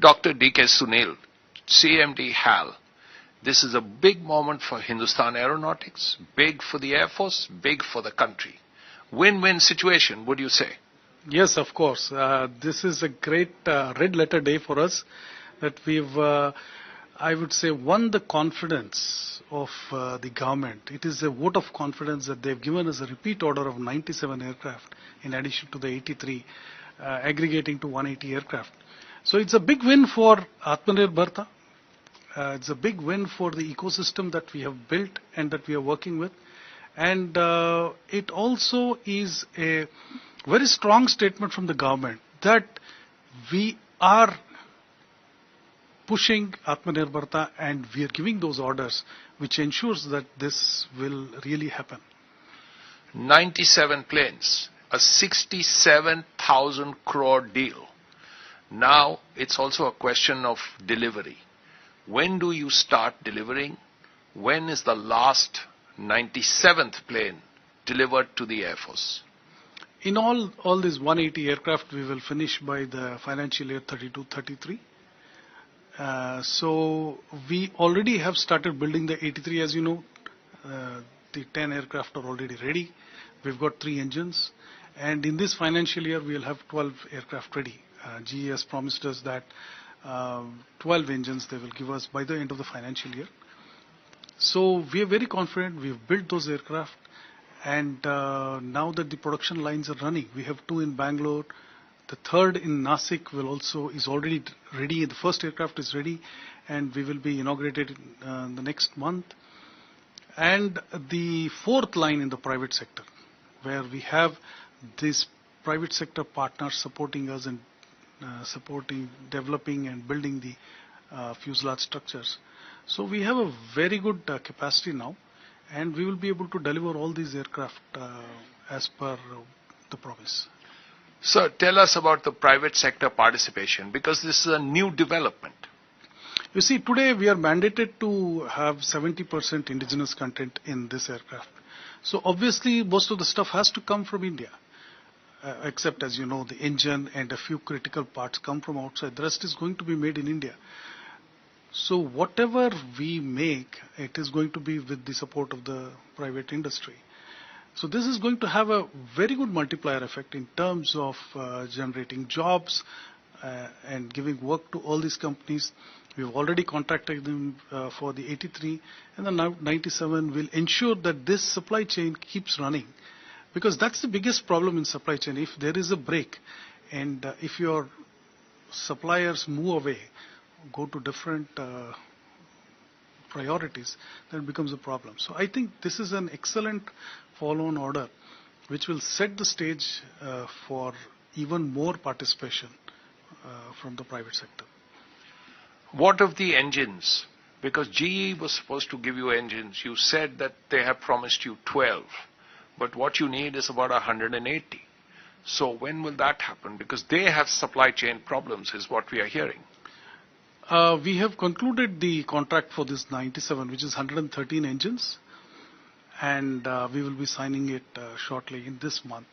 Dr. DK Sunil, CMD HAL. This is a big moment for Hindustan Aeronautics, big for the Air Force, big for the country. Win-win situation, would you say? Yes, of course. This is a great red letter day for us that we've, I would say, won the confidence of the government. It is a vote of confidence that they've given us a repeat order of 97 aircraft in addition to the 83, aggregating to 180 aircraft. So it's a big win for Atmanirbharta. It's a big win for the ecosystem that we have built and that we are working with. And it also is a very strong statement from the government that we are pushing Atmanirbharta and we are giving those orders which ensures that this will really happen. 97 planes, a 67,000 crore deal. Now it's also a question of delivery. When do you start delivering? When is the last 97th plane delivered to the Air Force? In all these 180 aircraft, we will finish by the financial year 32-33. So we already have started building the 83, as you know. The 10 aircraft are already ready. We've got 3 engines. And in this financial year, we'll have 12 aircraft ready. GE has promised us that 12 engines they will give us by the end of the financial year. So we are very confident. We've built those aircraft. And now that the production lines are running, we have 2 in Bangalore. The 3rd in Nasik is already ready. The first aircraft is ready, and we will be inaugurated in the next month. And the 4th line in the private sector, where we have these private sector partners supporting us and supporting, developing and building the fuselage structures. So we have a very good capacity now, and we will be able to deliver all these aircraft as per the promise. Sir, tell us about the private sector participation, because this is a new development. You see, today we are mandated to have 70% indigenous content in this aircraft. So obviously most of the stuff has to come from India, except, as you know, the engine and a few critical parts come from outside. The rest is going to be made in India. So whatever we make, it is going to be with the support of the private industry. So this is going to have a very good multiplier effect in terms of generating jobs and giving work to all these companies. We've already contracted them for the 83, and the 97 will ensure that this supply chain keeps running. Because that's the biggest problem in supply chain. If there is a break and if your suppliers move away, go to different priorities, then it becomes a problem. So I think this is an excellent follow-on order which will set the stage for even more participation from the private sector. What of the engines? Because GE was supposed to give you engines. You said that they have promised you 12. But what you need is about 180. So when will that happen? Because they have supply chain problems, is what we are hearing. We have concluded the contract for this 97, which is 113 engines. And we will be signing it shortly in this month.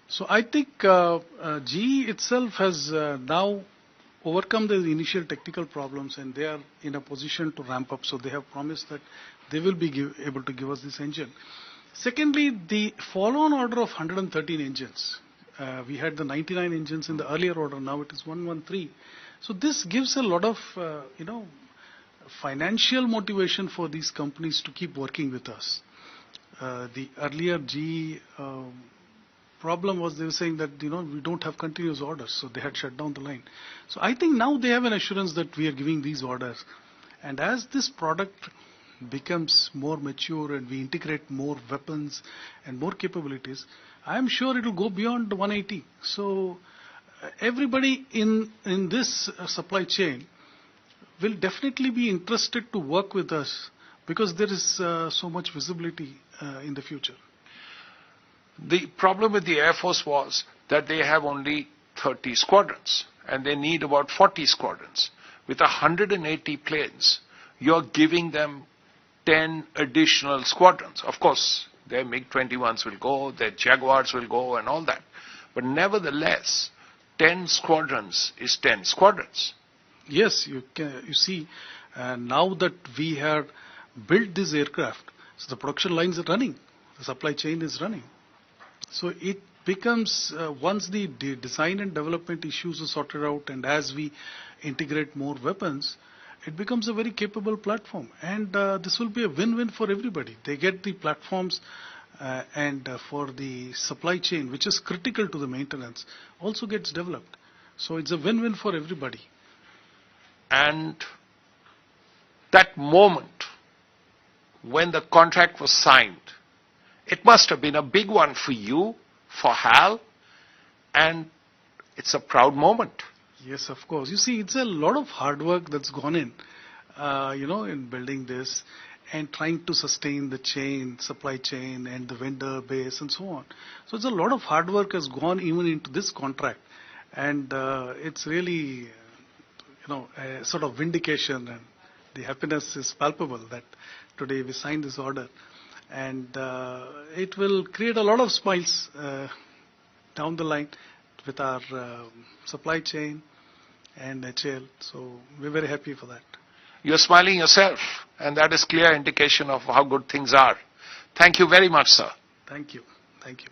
So I think GE itself has now overcome the initial technical problems, and they are in a position to ramp up. So they have promised that they will be able to give us this engine. Secondly, the follow-on order of 113 engines. We had the 99 engines in the earlier order. Now it is 113. So this gives a lot of, financial motivation for these companies to keep working with us. The earlier GE problem was they were saying that, we don't have continuous orders, so they had shut down the line. So I think now they have an assurance that we are giving these orders. And as this product becomes more mature and we integrate more weapons and more capabilities, I am sure it will go beyond 180. So everybody in this supply chain will definitely be interested to work with us because there is so much visibility in the future. The problem with the Air Force was that they have only 30 squadrons and they need about 40 squadrons. With 180 planes, you're giving them 10 additional squadrons. Of course, their MiG-21s will go, their Jaguars will go and all that. But nevertheless, 10 squadrons is 10 squadrons. Yes, you see, now that we have built this aircraft, so the production lines are running, the supply chain is running. So it becomes, once the design and development issues are sorted out, and as we integrate more weapons, it becomes a very capable platform. And this will be a win-win for everybody. They get the platforms, and for the supply chain, which is critical to the maintenance, also gets developed. So it's a win-win for everybody. And that moment when the contract was signed, it must have been a big one for you, for HAL, and it's a proud moment. Yes, of course. You see, it's a lot of hard work that's gone in, in building this and trying to sustain the chain, supply chain, and the vendor base and so on. So it's a lot of hard work has gone even into this contract, and it's really, a sort of vindication, and the happiness is palpable that today we signed this order, and it will create a lot of smiles down the line with our supply chain and HAL. So we're very happy for that. You're smiling yourself, and that is clear indication of how good things are. Thank you very much, sir. Thank you. Thank you.